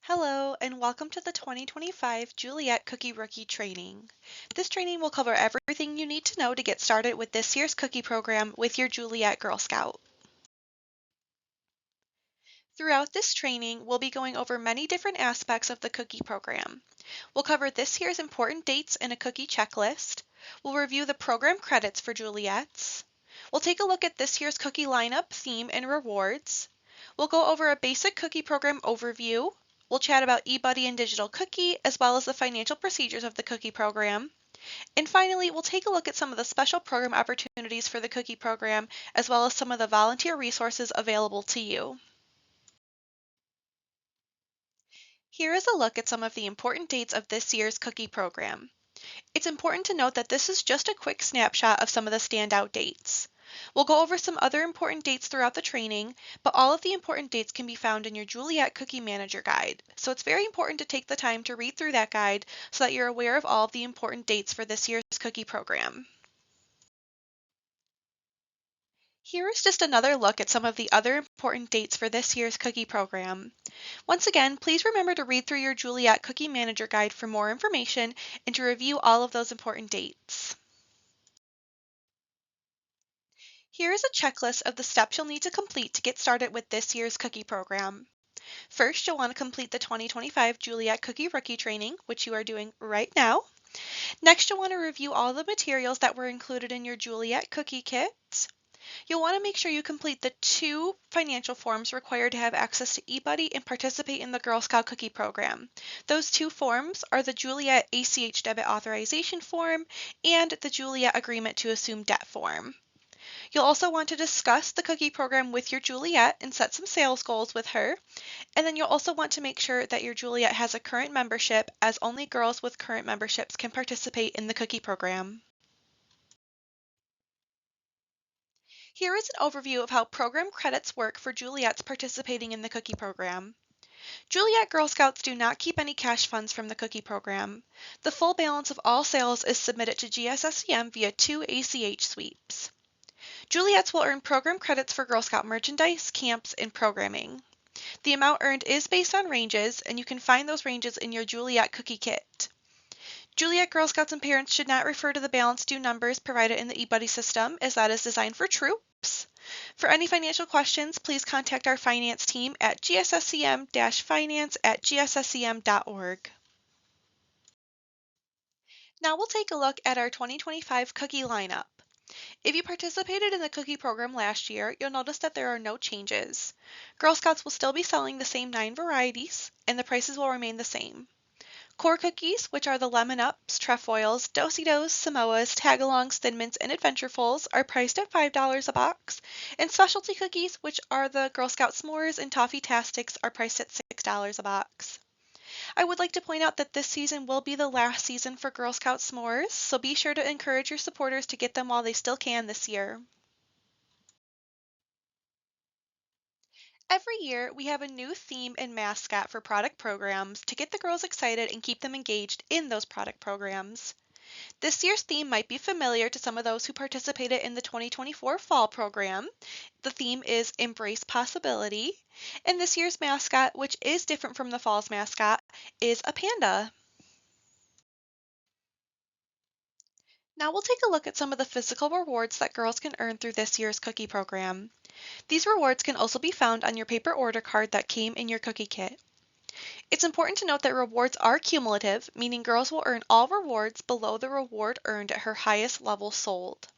Hello, and welcome to the 2025 Juliette Cookie Rookie Training. This training will cover everything you need to know to get started with this year's cookie program with your Juliette Girl Scout. Throughout this training, we'll be going over many different aspects of the cookie program. We'll cover this year's important dates in a cookie checklist. We'll review the program credits for Juliettes. We'll take a look at this year's cookie lineup, theme, and rewards. We'll go over a basic cookie program overview. We'll chat about eBuddy and Digital Cookie, as well as the financial procedures of the cookie program. And finally, we'll take a look at some of the special program opportunities for the cookie program, as well as some of the volunteer resources available to you. Here is a look at some of the important dates of this year's cookie program. It's important to note that this is just a quick snapshot of some of the standout dates. We'll go over some other important dates throughout the training, but all of the important dates can be found in your Juliette Cookie Manager Guide, so it's very important to take the time to read through that guide so that you're aware of all of the important dates for this year's cookie program. Here is just another look at some of the other important dates for this year's cookie program. Once again, please remember to read through your Juliette Cookie Manager Guide for more information and to review all of those important dates. Here is a checklist of the steps you'll need to complete to get started with this year's cookie program. First, you'll want to complete the 2025 Juliette Cookie Rookie Training, which you are doing right now. Next, you'll want to review all the materials that were included in your Juliette Cookie Kit. You'll want to make sure you complete the 2 financial forms required to have access to eBuddy and participate in the Girl Scout Cookie Program. Those 2 forms are the Juliette ACH Debit Authorization Form and the Juliette Agreement to Assume Debt Form. You'll also want to discuss the cookie program with your Juliette and set some sales goals with her. And then you'll also want to make sure that your Juliette has a current membership, as only girls with current memberships can participate in the cookie program. Here is an overview of how program credits work for Juliettes participating in the cookie program. Juliette Girl Scouts do not keep any cash funds from the cookie program. The full balance of all sales is submitted to GSSEM via 2 ACH sweeps. Juliettes will earn program credits for Girl Scout merchandise, camps, and programming. The amount earned is based on ranges, and you can find those ranges in your Juliette Cookie Kit. Juliette Girl Scouts and parents should not refer to the balance due numbers provided in the eBuddy system, as that is designed for troops. For any financial questions, please contact our finance team at gsscm-finance@gsscm.org. Now we'll take a look at our 2025 cookie lineup. If you participated in the cookie program last year, you'll notice that there are no changes. Girl Scouts will still be selling the same 9 varieties, and the prices will remain the same. Core cookies, which are the Lemon Ups, Trefoils, Do-si-dos, Samoas, Tagalongs, Thin Mints, and Adventurefuls, are priced at $5 a box, and specialty cookies, which are the Girl Scout S'mores and Toffee-tastics, are priced at $6 a box. I would like to point out that this season will be the last season for Girl Scout S'mores, so be sure to encourage your supporters to get them while they still can this year. Every year, we have a new theme and mascot for product programs to get the girls excited and keep them engaged in those product programs. This year's theme might be familiar to some of those who participated in the 2024 fall program. The theme is Embrace Possibility, and this year's mascot, which is different from the fall's mascot, is a panda. Now we'll take a look at some of the physical rewards that girls can earn through this year's cookie program. These rewards can also be found on your paper order card that came in your cookie kit. It's important to note that rewards are cumulative, meaning girls will earn all rewards below the reward earned at her highest level sold.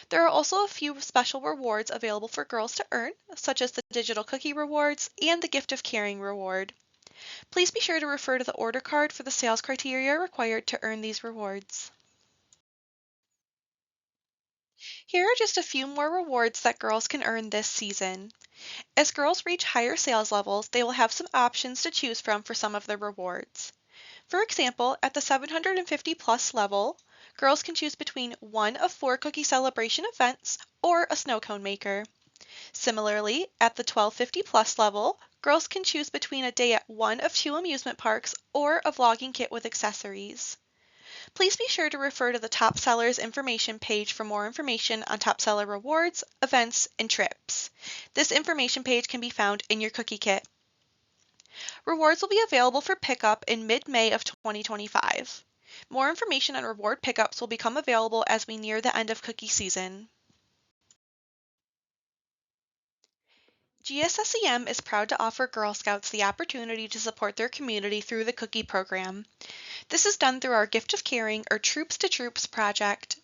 There are also a few special rewards available for girls to earn, such as the digital cookie rewards and the gift of caring reward. Please be sure to refer to the order card for the sales criteria required to earn these rewards. Here are just a few more rewards that girls can earn this season. As girls reach higher sales levels, they will have some options to choose from for some of their rewards. For example, at the 750 plus level, girls can choose between one of 4 cookie celebration events or a snow cone maker. Similarly, at the 1250 plus level, girls can choose between a day at one of 2 amusement parks or a vlogging kit with accessories. Please be sure to refer to the Top Sellers information page for more information on top seller rewards, events, and trips. This information page can be found in your cookie kit. Rewards will be available for pickup in mid-May of 2025. More information on reward pickups will become available as we near the end of cookie season. GSSEM is proud to offer Girl Scouts the opportunity to support their community through the cookie program. This is done through our Gift of Caring or Troops to Troops project.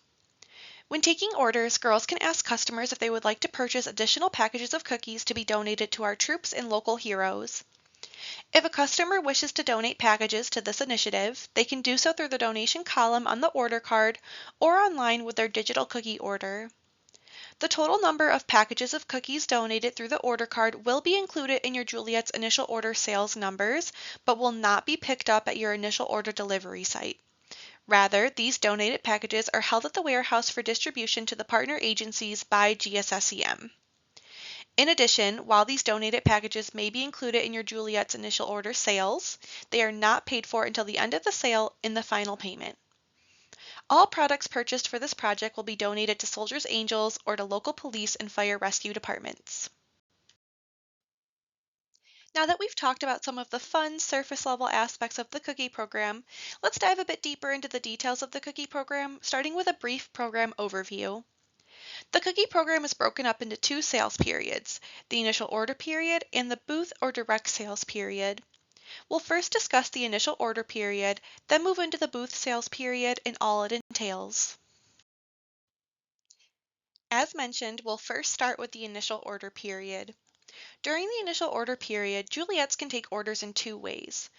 When taking orders, girls can ask customers if they would like to purchase additional packages of cookies to be donated to our troops and local heroes. If a customer wishes to donate packages to this initiative, they can do so through the donation column on the order card or online with their digital cookie order. The total number of packages of cookies donated through the order card will be included in your Juliettes initial order sales numbers, but will not be picked up at your initial order delivery site. Rather, these donated packages are held at the warehouse for distribution to the partner agencies by GSSEM. In addition, while these donated packages may be included in your Juliettes initial order sales, they are not paid for until the end of the sale in the final payment. All products purchased for this project will be donated to Soldiers Angels or to local police and fire rescue departments. Now that we've talked about some of the fun surface level aspects of the cookie program, let's dive a bit deeper into the details of the cookie program, starting with a brief program overview. The cookie program is broken up into two sales periods, the initial order period and the booth or direct sales period. We'll first discuss the initial order period, then move into the booth sales period and all it entails. As mentioned, we'll first start with the initial order period. During the initial order period, Juliettes can take orders in two ways,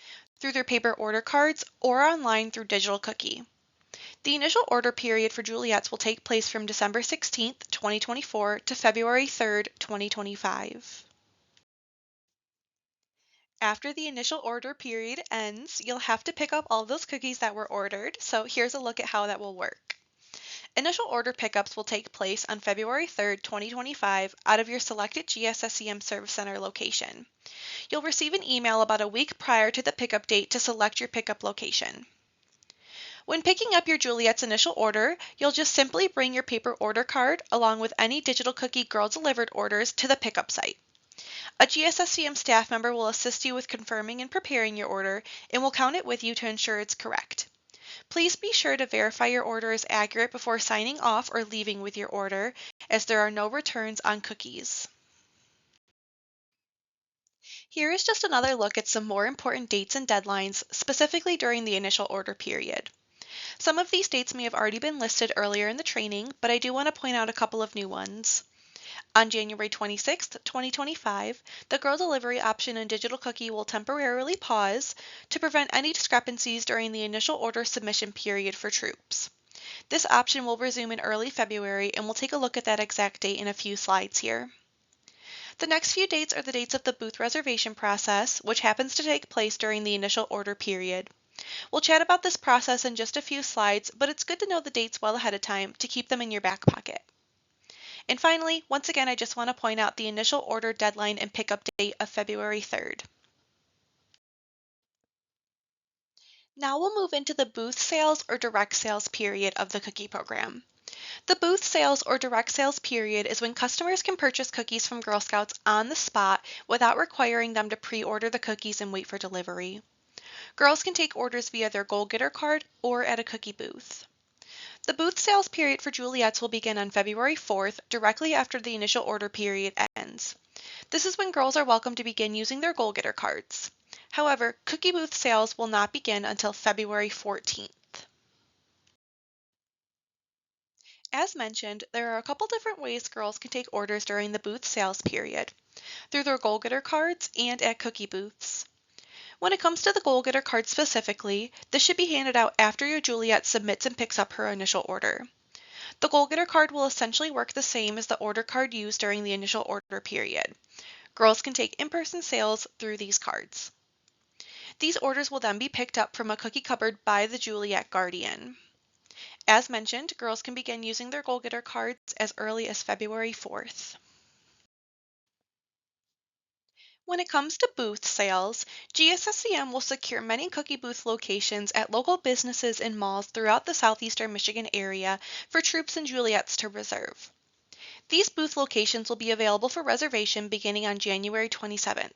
through their paper order cards or online through digital cookie. The initial order period for Juliettes will take place from December 16th, 2024 to February 3rd, 2025. After the initial order period ends, you'll have to pick up all those cookies that were ordered, so here's a look at how that will work. Initial order pickups will take place on February 3rd, 2025 out of your selected GSSEM Service Center location. You'll receive an email about a week prior to the pickup date to select your pickup location. When picking up your Juliettes initial order, you'll just simply bring your paper order card along with any digital cookie girl delivered orders to the pickup site. A GSSEM staff member will assist you with confirming and preparing your order and will count it with you to ensure it's correct. Please be sure to verify your order is accurate before signing off or leaving with your order, as there are no returns on cookies. Here is just another look at some more important dates and deadlines, specifically during the initial order period. Some of these dates may have already been listed earlier in the training, but I do want to point out a couple of new ones. On January 26th, 2025, the girl delivery option in digital cookie will temporarily pause to prevent any discrepancies during the initial order submission period for troops. This option will resume in early February, and we'll take a look at that exact date in a few slides here. The next few dates are the dates of the booth reservation process, which happens to take place during the initial order period. We'll chat about this process in just a few slides, but it's good to know the dates well ahead of time to keep them in your back pocket. And finally, once again, I just want to point out the initial order deadline and pickup date of February 3rd. Now we'll move into the booth sales or direct sales period of the cookie program. The booth sales or direct sales period is when customers can purchase cookies from Girl Scouts on the spot without requiring them to pre-order the cookies and wait for delivery. Girls can take orders via their Goal Getter card or at a cookie booth. The booth sales period for Juliettes will begin on February 4th, directly after the initial order period ends. This is when girls are welcome to begin using their Goal Getter cards. However, cookie booth sales will not begin until February 14th. As mentioned, there are a couple different ways girls can take orders during the booth sales period, through their Goal Getter cards and at cookie booths. When it comes to the Goal Getter card specifically, this should be handed out after your Juliette submits and picks up her initial order. The Goal Getter card will essentially work the same as the order card used during the initial order period. Girls can take in-person sales through these cards. These orders will then be picked up from a cookie cupboard by the Juliette Guardian. As mentioned, girls can begin using their Goal Getter cards as early as February 4th. When it comes to booth sales, GSSEM will secure many cookie booth locations at local businesses and malls throughout the southeastern Michigan area for troops and Juliettes to reserve. These booth locations will be available for reservation beginning on January 27th.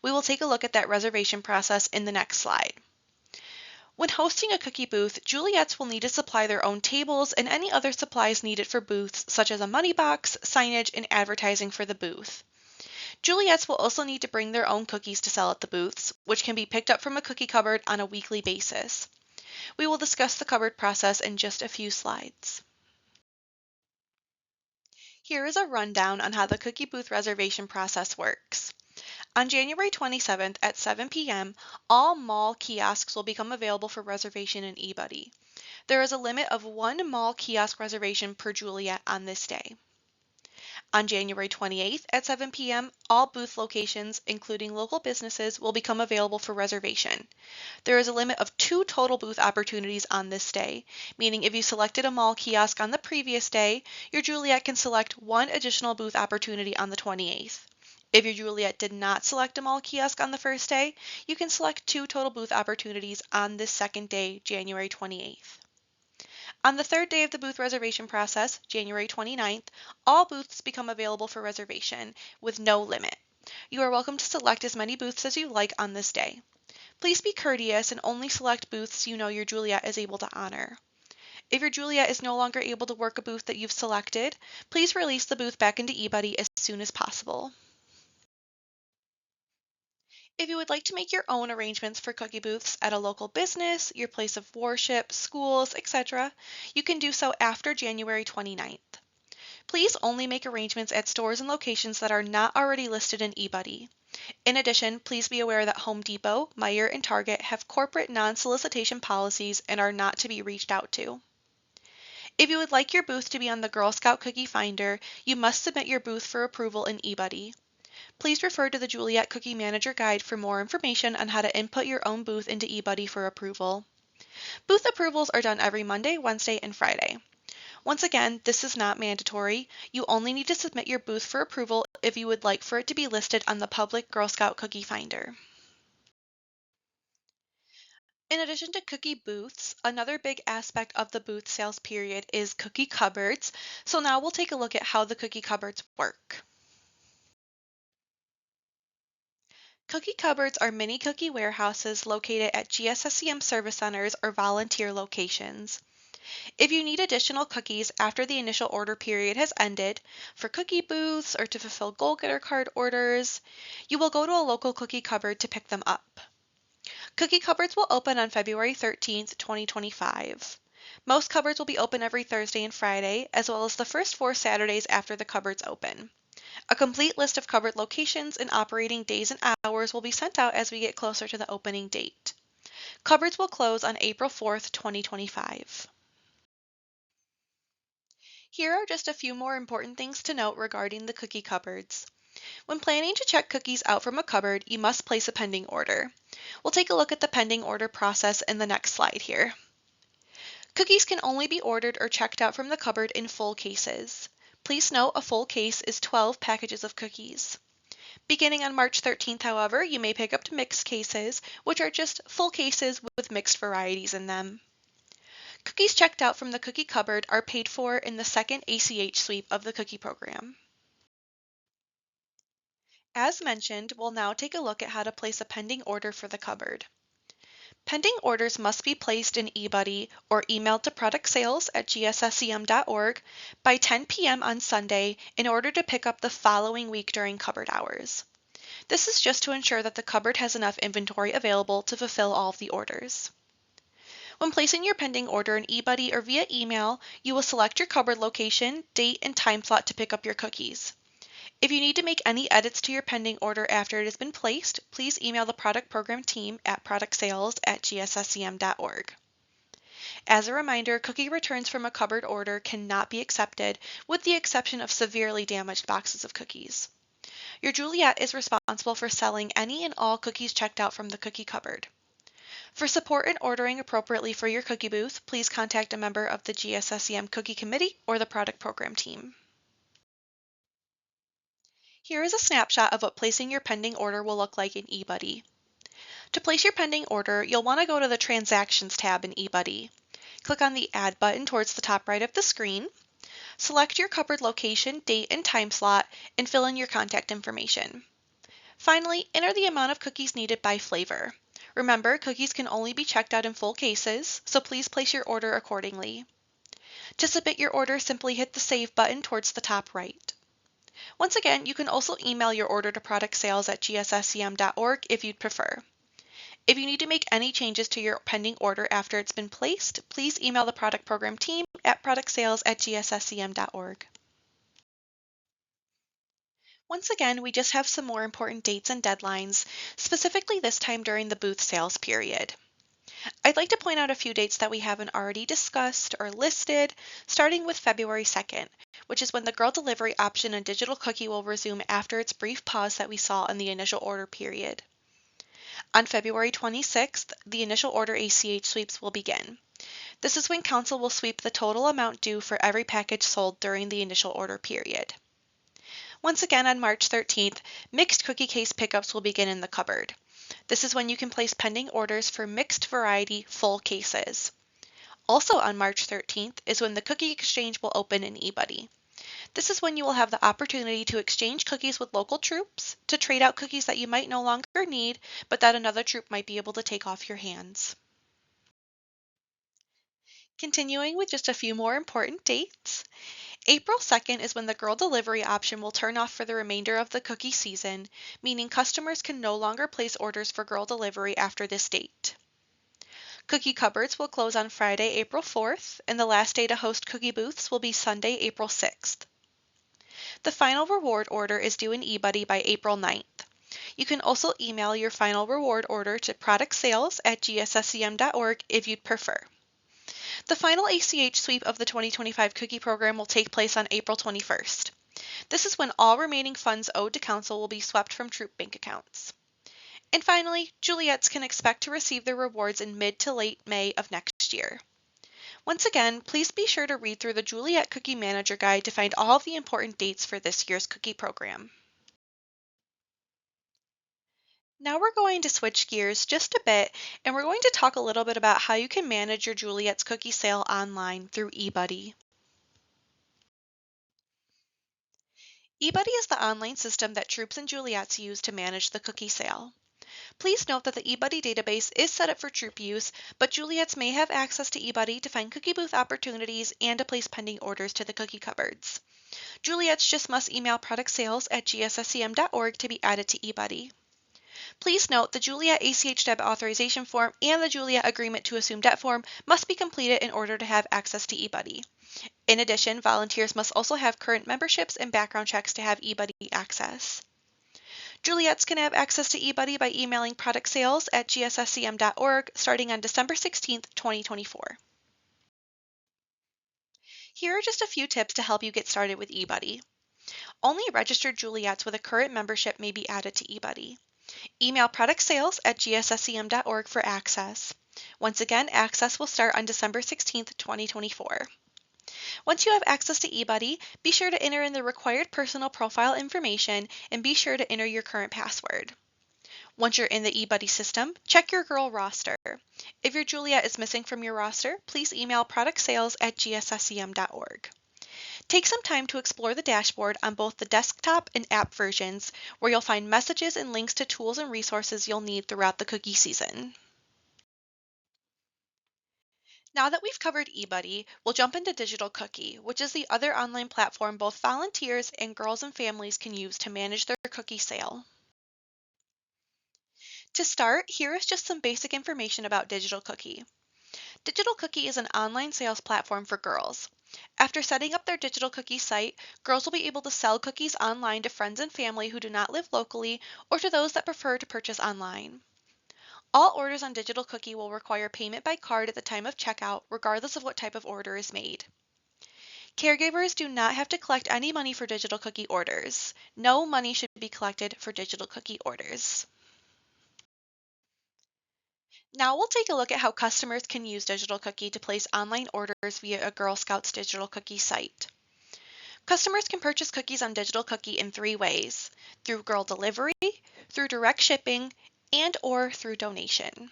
We will take a look at that reservation process in the next slide. When hosting a cookie booth, Juliettes will need to supply their own tables and any other supplies needed for booths, such as a money box, signage, and advertising for the booth. Juliettes will also need to bring their own cookies to sell at the booths, which can be picked up from a cookie cupboard on a weekly basis. We will discuss the cupboard process in just a few slides. Here is a rundown on how the cookie booth reservation process works. On January 27th at 7 p.m., all mall kiosks will become available for reservation in eBuddy. There is a limit of one mall kiosk reservation per Juliette on this day. On January 28th at 7 p.m., all booth locations, including local businesses, will become available for reservation. There is a limit of 2 total booth opportunities on this day, meaning if you selected a mall kiosk on the previous day, your Juliette can select 1 additional booth opportunity on the 28th. If your Juliette did not select a mall kiosk on the first day, you can select 2 total booth opportunities on this second day, January 28th. On the third day of the booth reservation process, January 29th, all booths become available for reservation with no limit. You are welcome to select as many booths as you like on this day. Please be courteous and only select booths you know your Juliette is able to honor. If your Juliette is no longer able to work a booth that you've selected, please release the booth back into eBuddy as soon as possible. If you would like to make your own arrangements for cookie booths at a local business, your place of worship, schools, etc., you can do so after January 29th. Please only make arrangements at stores and locations that are not already listed in eBuddy. In addition, please be aware that Home Depot, Meijer, and Target have corporate non-solicitation policies and are not to be reached out to. If you would like your booth to be on the Girl Scout Cookie Finder, you must submit your booth for approval in eBuddy. Please refer to the Juliette Cookie Manager Guide for more information on how to input your own booth into eBuddy for approval. Booth approvals are done every Monday, Wednesday, and Friday. Once again, this is not mandatory. You only need to submit your booth for approval if you would like for it to be listed on the public Girl Scout Cookie Finder. In addition to cookie booths, another big aspect of the booth sales period is cookie cupboards. So now we'll take a look at how the cookie cupboards work. Cookie cupboards are mini cookie warehouses located at GSSCM service centers or volunteer locations. If you need additional cookies after the initial order period has ended, for cookie booths or to fulfill goal-getter card orders, you will go to a local cookie cupboard to pick them up. Cookie cupboards will open on February 13th, 2025. Most cupboards will be open every Thursday and Friday, as well as the first 4 Saturdays after the cupboards open. A complete list of cupboard locations and operating days and hours will be sent out as we get closer to the opening date. Cupboards will close on April 4th, 2025. Here are just a few more important things to note regarding the cookie cupboards. When planning to check cookies out from a cupboard, you must place a pending order. We'll take a look at the pending order process in the next slide here. Cookies can only be ordered or checked out from the cupboard in full cases. Please note a full case is 12 packages of cookies. Beginning on March 13th, however, you may pick up mixed cases, which are just full cases with mixed varieties in them. Cookies checked out from the cookie cupboard are paid for in the second ACH sweep of the cookie program. As mentioned, we'll now take a look at how to place a pending order for the cupboard. Pending orders must be placed in eBuddy or emailed to productsales@gsscm.org by 10 p.m. on Sunday in order to pick up the following week during cupboard hours. This is just to ensure that the cupboard has enough inventory available to fulfill all of the orders. When placing your pending order in eBuddy or via email, you will select your cupboard location, date, and time slot to pick up your cookies. If you need to make any edits to your pending order after it has been placed, please email the product program team at productsales@gsscm.org. As a reminder, cookie returns from a cupboard order cannot be accepted with the exception of severely damaged boxes of cookies. Your Juliette is responsible for selling any and all cookies checked out from the cookie cupboard. For support in ordering appropriately for your cookie booth, please contact a member of the GSSCM Cookie Committee or the product program team. Here is a snapshot of what placing your pending order will look like in eBuddy. To place your pending order, you'll want to go to the Transactions tab in eBuddy. Click on the Add button towards the top right of the screen. Select your cupboard location, date, and time slot, and fill in your contact information. Finally, enter the amount of cookies needed by flavor. Remember, cookies can only be checked out in full cases, so please place your order accordingly. To submit your order, simply hit the Save button towards the top right. Once again, you can also email your order to productsales@gsscm.org if you'd prefer. If you need to make any changes to your pending order after it's been placed, please email the product program team at productsales@gsscm.org. Once again, we just have some more important dates and deadlines, specifically this time during the booth sales period. I'd like to point out a few dates that we haven't already discussed or listed, starting with February 2nd, which is when the girl delivery option and digital cookie will resume after its brief pause that we saw in the initial order period. On February 26th, the initial order ACH sweeps will begin. This is when Council will sweep the total amount due for every package sold during the initial order period. Once again, on March 13th, mixed cookie case pickups will begin in the cupboard. This is when you can place pending orders for mixed variety full cases. Also on March 13th is when the cookie exchange will open in eBuddy. This is when you will have the opportunity to exchange cookies with local troops, to trade out cookies that you might no longer need, but that another troop might be able to take off your hands. Continuing with just a few more important dates. April 2nd is when the girl delivery option will turn off for the remainder of the cookie season, meaning customers can no longer place orders for girl delivery after this date. Cookie cupboards will close on Friday, April 4th, and the last day to host cookie booths will be Sunday, April 6th. The final reward order is due in eBuddy by April 9th. You can also email your final reward order to productsales@gsscm.org if you'd prefer. The final ACH sweep of the 2025 cookie program will take place on April 21st. This is when all remaining funds owed to Council will be swept from troop bank accounts. And finally, Juliettes can expect to receive their rewards in mid to late May of next year. Once again, please be sure to read through the Juliette Cookie Manager Guide to find all of the important dates for this year's cookie program. Now we're going to switch gears just a bit, and we're going to talk a little bit about how you can manage your Juliette's cookie sale online through eBuddy. eBuddy is the online system that troops and Juliettes use to manage the cookie sale. Please note that the eBuddy database is set up for troop use, but Juliettes may have access to eBuddy to find cookie booth opportunities and to place pending orders to the cookie cupboards. Juliettes just must email productsales@gsscm.org to be added to eBuddy. Please note the Juliette ACH debit authorization form and the Juliette agreement to assume debt form must be completed in order to have access to eBuddy. In addition, volunteers must also have current memberships and background checks to have eBuddy access. Juliettes can have access to eBuddy by emailing productsales@gsscm.org starting on December 16, 2024. Here are just a few tips to help you get started with eBuddy. Only registered Juliettes with a current membership may be added to eBuddy. Email productsales@gsscm.org for access. Once again, access will start on December 16, 2024. Once you have access to eBuddy, be sure to enter in the required personal profile information and be sure to enter your current password. Once you're in the eBuddy system, check your girl roster. If your Juliette is missing from your roster, please email productsales@gsscm.org. Take some time to explore the dashboard on both the desktop and app versions, where you'll find messages and links to tools and resources you'll need throughout the cookie season. Now that we've covered eBuddy, we'll jump into Digital Cookie, which is the other online platform both volunteers and girls and families can use to manage their cookie sale. To start, here is just some basic information about Digital Cookie. Digital Cookie is an online sales platform for girls. After setting up their Digital Cookie site, girls will be able to sell cookies online to friends and family who do not live locally or to those that prefer to purchase online. All orders on Digital Cookie will require payment by card at the time of checkout, regardless of what type of order is made. Caregivers do not have to collect any money for Digital Cookie orders. No money should be collected for Digital Cookie orders. Now we'll take a look at how customers can use Digital Cookie to place online orders via a Girl Scouts Digital Cookie site. Customers can purchase cookies on Digital Cookie in 3 ways: through girl delivery, through direct shipping, and/or through donation.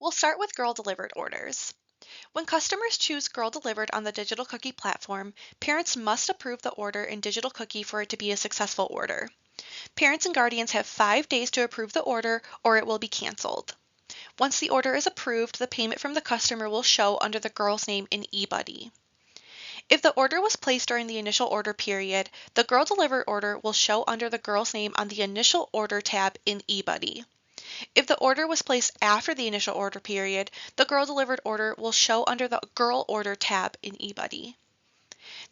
We'll start with girl delivered orders. When customers choose Girl Delivered on the digital cookie platform, parents must approve the order in digital cookie for it to be a successful order. Parents and guardians have 5 days to approve the order or it will be canceled. Once the order is approved, the payment from the customer will show under the girl's name in eBuddy. If the order was placed during the initial order period, the Girl Delivered order will show under the girl's name on the initial order tab in eBuddy. If the order was placed after the initial order period, the Girl Delivered order will show under the Girl Order tab in eBuddy.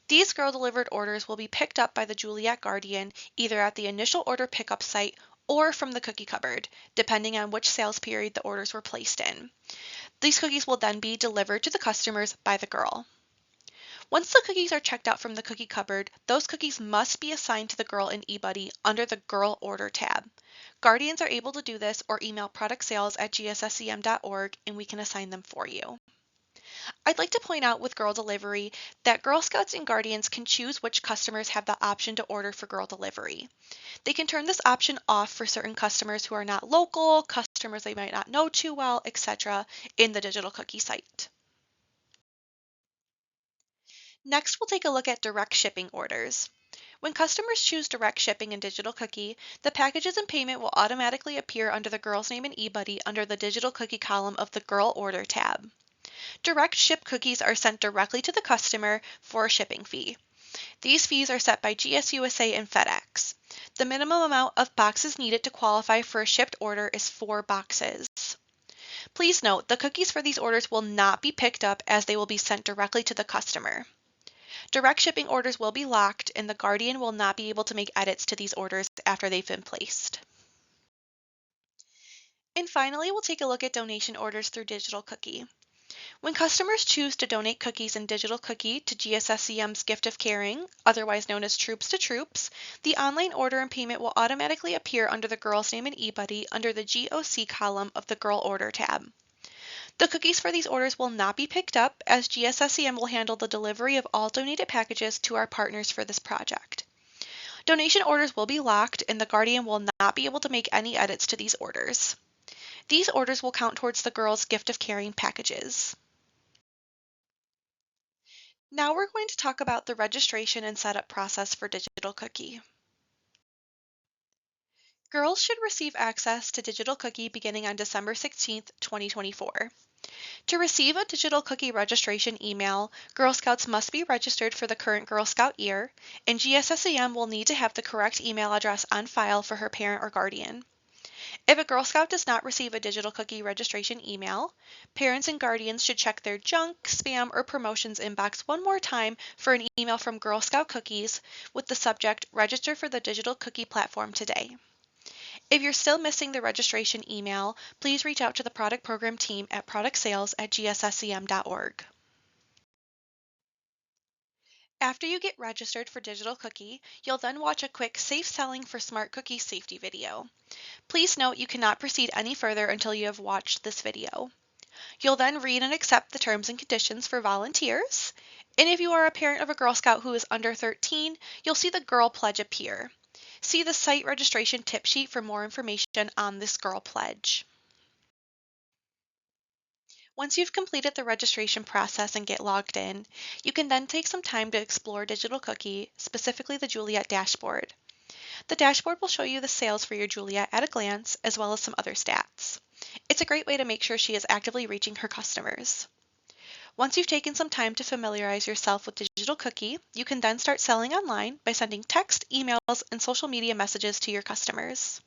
These Girl Delivered orders will be picked up by the Juliette Guardian either at the initial order pickup site or from the cookie cupboard, depending on which sales period the orders were placed in. These cookies will then be delivered to the customers by the girl. Once the cookies are checked out from the cookie cupboard, those cookies must be assigned to the girl in eBuddy under the Girl Order tab. Guardians are able to do this or email productsales@gsscm.org and we can assign them for you. I'd like to point out with Girl Delivery that Girl Scouts and Guardians can choose which customers have the option to order for Girl Delivery. They can turn this option off for certain customers who are not local, customers they might not know too well, etc. in the digital cookie site. Next, we'll take a look at direct shipping orders. When customers choose direct shipping in Digital Cookie, the packages and payment will automatically appear under the girl's name in eBuddy under the Digital Cookie column of the Girl Order tab. Direct ship cookies are sent directly to the customer for a shipping fee. These fees are set by GSUSA and FedEx. The minimum amount of boxes needed to qualify for a shipped order is 4 boxes. Please note, the cookies for these orders will not be picked up as they will be sent directly to the customer. Direct shipping orders will be locked and the Guardian will not be able to make edits to these orders after they've been placed. And finally, we'll take a look at donation orders through Digital Cookie. When customers choose to donate cookies in Digital Cookie to GSSCM's Gift of Caring, otherwise known as Troops to Troops, the online order and payment will automatically appear under the girl's name in eBuddy under the GOC column of the Girl Order tab. The cookies for these orders will not be picked up as GSSCM will handle the delivery of all donated packages to our partners for this project. Donation orders will be locked and the Guardian will not be able to make any edits to these orders. These orders will count towards the girl's Gift of Caring packages. Now we're going to talk about the registration and setup process for Digital Cookie. Girls should receive access to Digital Cookie beginning on December 16, 2024. To receive a Digital Cookie registration email, Girl Scouts must be registered for the current Girl Scout year, and GSSEM will need to have the correct email address on file for her parent or guardian. If a Girl Scout does not receive a Digital Cookie registration email, parents and guardians should check their junk, spam, or promotions inbox one more time for an email from Girl Scout Cookies with the subject "Register for the Digital Cookie platform today." If you're still missing the registration email, please reach out to the product program team at productsales@gsscm.org. After you get registered for Digital Cookie, you'll then watch a quick Safe Selling for Smart Cookies safety video. Please note you cannot proceed any further until you have watched this video. You'll then read and accept the terms and conditions for volunteers. And if you are a parent of a Girl Scout who is under 13, you'll see the Girl Pledge appear. See the site registration tip sheet for more information on this Girl Pledge. Once you've completed the registration process and get logged in, you can then take some time to explore Digital Cookie, specifically the Juliette dashboard. The dashboard will show you the sales for your Juliette at a glance, as well as some other stats. It's a great way to make sure she is actively reaching her customers. Once you've taken some time to familiarize yourself with Digital Cookie, you can then start selling online by sending text, emails, and social media messages to your customers.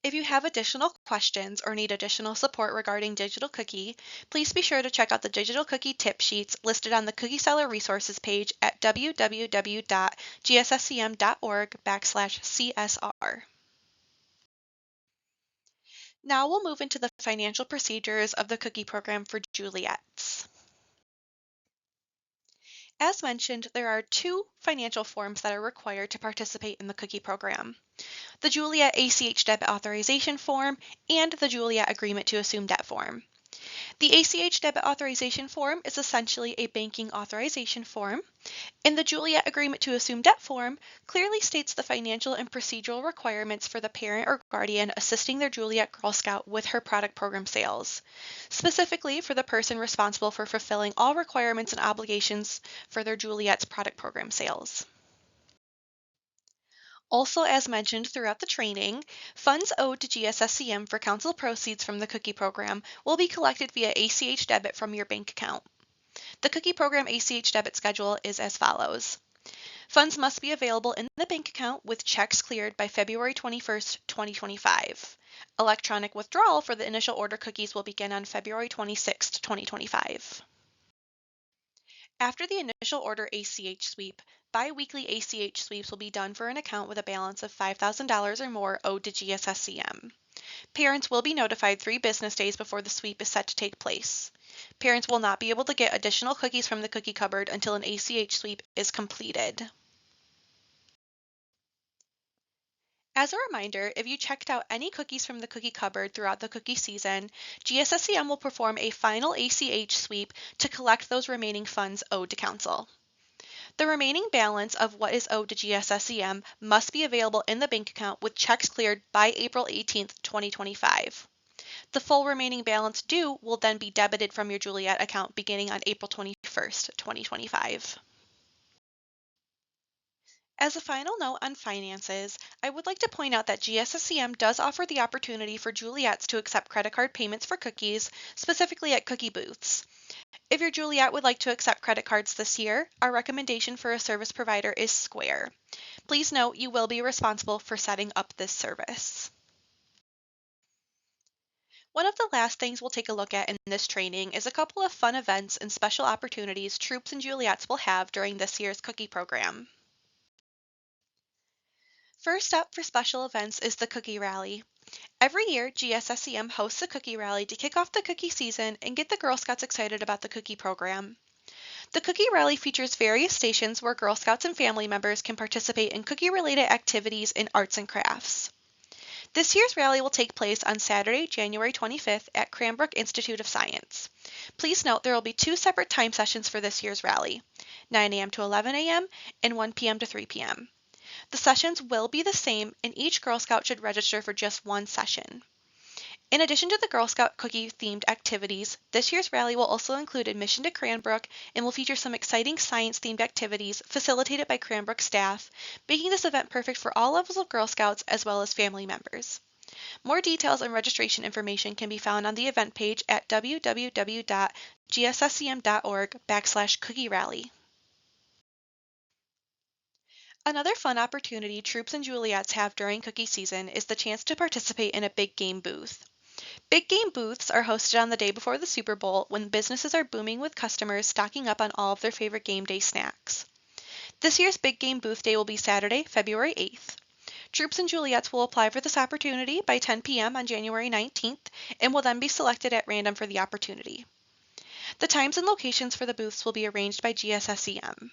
If you have additional questions or need additional support regarding Digital Cookie, please be sure to check out the Digital Cookie tip sheets listed on the Cookie Seller resources page at www.gsscm.org/CSR. Now we'll move into the financial procedures of the cookie program for Juliettes. As mentioned, there are 2 financial forms that are required to participate in the cookie program: the Juliette ACH debit authorization form and the Juliette agreement to assume debt form. The ACH debit authorization form is essentially a banking authorization form, and the Juliette Agreement to Assume Debt form clearly states the financial and procedural requirements for the parent or guardian assisting their Juliette Girl Scout with her product program sales, specifically for the person responsible for fulfilling all requirements and obligations for their Juliette's product program sales. Also, as mentioned throughout the training, funds owed to GSSCM for council proceeds from the cookie program will be collected via ACH debit from your bank account. The cookie program ACH debit schedule is as follows. Funds must be available in the bank account with checks cleared by February 21st, 2025. Electronic withdrawal for the initial order cookies will begin on February 26th, 2025. After the initial order ACH sweep, bi-weekly ACH sweeps will be done for an account with a balance of $5,000 or more owed to GSSCM. Parents will be notified 3 business days before the sweep is set to take place. Parents will not be able to get additional cookies from the cookie cupboard until an ACH sweep is completed. As a reminder, if you checked out any cookies from the cookie cupboard throughout the cookie season, GSSCM will perform a final ACH sweep to collect those remaining funds owed to council. The remaining balance of what is owed to GSSCM must be available in the bank account with checks cleared by April 18, 2025. The full remaining balance due will then be debited from your Juliette account beginning on April 21st, 2025. As a final note on finances, I would like to point out that GSSCM does offer the opportunity for Juliettes to accept credit card payments for cookies, specifically at cookie booths. If your Juliette would like to accept credit cards this year, our recommendation for a service provider is Square. Please note you will be responsible for setting up this service. One of the last things we'll take a look at in this training is a couple of fun events and special opportunities troops and Juliettes will have during this year's cookie program. First up for special events is the Cookie Rally. Every year, GSSCM hosts a cookie rally to kick off the cookie season and get the Girl Scouts excited about the cookie program. The Cookie Rally features various stations where Girl Scouts and family members can participate in cookie-related activities and arts and crafts. This year's rally will take place on Saturday, January 25th at Cranbrook Institute of Science. Please note there will be 2 separate time sessions for this year's rally, 9 a.m. to 11 a.m. and 1 p.m. to 3 p.m. The sessions will be the same, and each Girl Scout should register for just 1 session. In addition to the Girl Scout cookie-themed activities, this year's rally will also include admission to Cranbrook and will feature some exciting science-themed activities facilitated by Cranbrook staff, making this event perfect for all levels of Girl Scouts as well as family members. More details and registration information can be found on the event page at www.gsscm.org/cookie rally. Another fun opportunity troops and Juliettes have during cookie season is the chance to participate in a big game booth. Big game booths are hosted on the day before the Super Bowl when businesses are booming with customers stocking up on all of their favorite game day snacks. This year's Big Game Booth Day will be Saturday, February 8th. Troops and Juliettes will apply for this opportunity by 10 p.m. on January 19th and will then be selected at random for the opportunity. The times and locations for the booths will be arranged by GSSCM.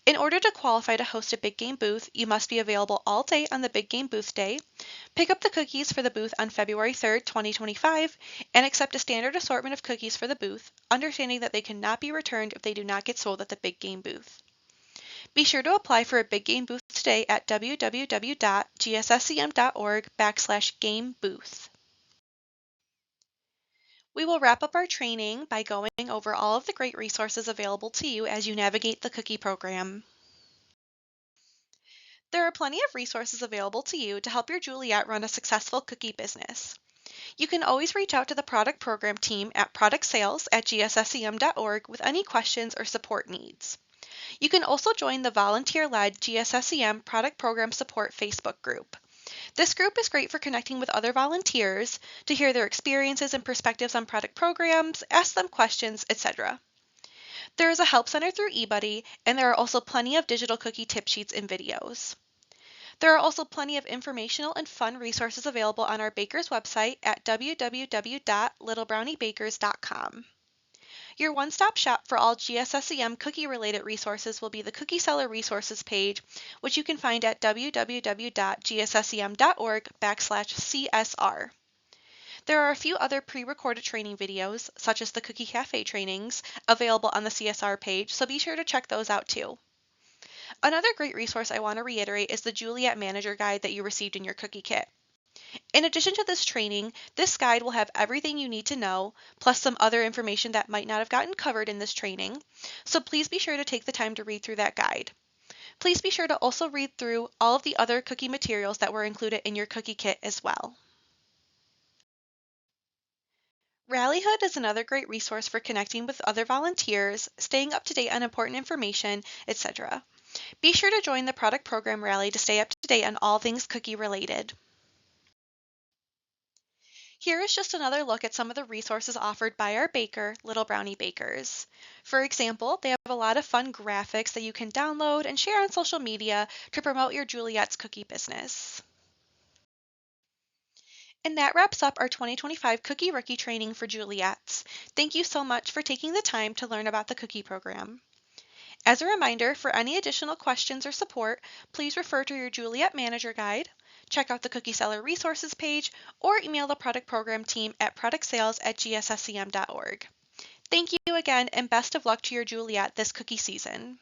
In order to qualify to host a Big Game Booth, you must be available all day on the Big Game Booth Day, pick up the cookies for the booth on February 3rd, 2025, and accept a standard assortment of cookies for the booth, understanding that they cannot be returned if they do not get sold at the Big Game Booth. Be sure to apply for a Big Game Booth today at www.gsscm.org/game booth. We will wrap up our training by going over all of the great resources available to you as you navigate the cookie program. There are plenty of resources available to you to help your Juliette run a successful cookie business. You can always reach out to the product program team at productsales@gsscm.org with any questions or support needs. You can also join the volunteer-led GSSCM Product Program Support Facebook group. This group is great for connecting with other volunteers to hear their experiences and perspectives on product programs, ask them questions, etc. There is a help center through eBuddy, and there are also plenty of digital cookie tip sheets and videos. There are also plenty of informational and fun resources available on our Bakers website at www.littlebrowniebakers.com. Your one-stop shop for all GSSCM cookie-related resources will be the Cookie Seller Resources page, which you can find at www.gsscm.org/CSR. There are a few other pre-recorded training videos, such as the Cookie Cafe trainings, available on the CSR page, so be sure to check those out too. Another great resource I want to reiterate is the Juliette Manager Guide that you received in your cookie kit. In addition to this training, this guide will have everything you need to know, plus some other information that might not have gotten covered in this training, so please be sure to take the time to read through that guide. Please be sure to also read through all of the other cookie materials that were included in your cookie kit as well. Rallyhood is another great resource for connecting with other volunteers, staying up to date on important information, etc. Be sure to join the product program rally to stay up to date on all things cookie related. Here is just another look at some of the resources offered by our baker, Little Brownie Bakers. For example, they have a lot of fun graphics that you can download and share on social media to promote your Juliettes cookie business. And that wraps up our 2025 Cookie Rookie training for Juliettes. Thank you so much for taking the time to learn about the cookie program. As a reminder, for any additional questions or support, please refer to your Juliette Manager Guide, check out the Cookie Seller Resources page, or email the product program team at productsales@gsscm.org. Thank you again, and best of luck to your Juliette this cookie season.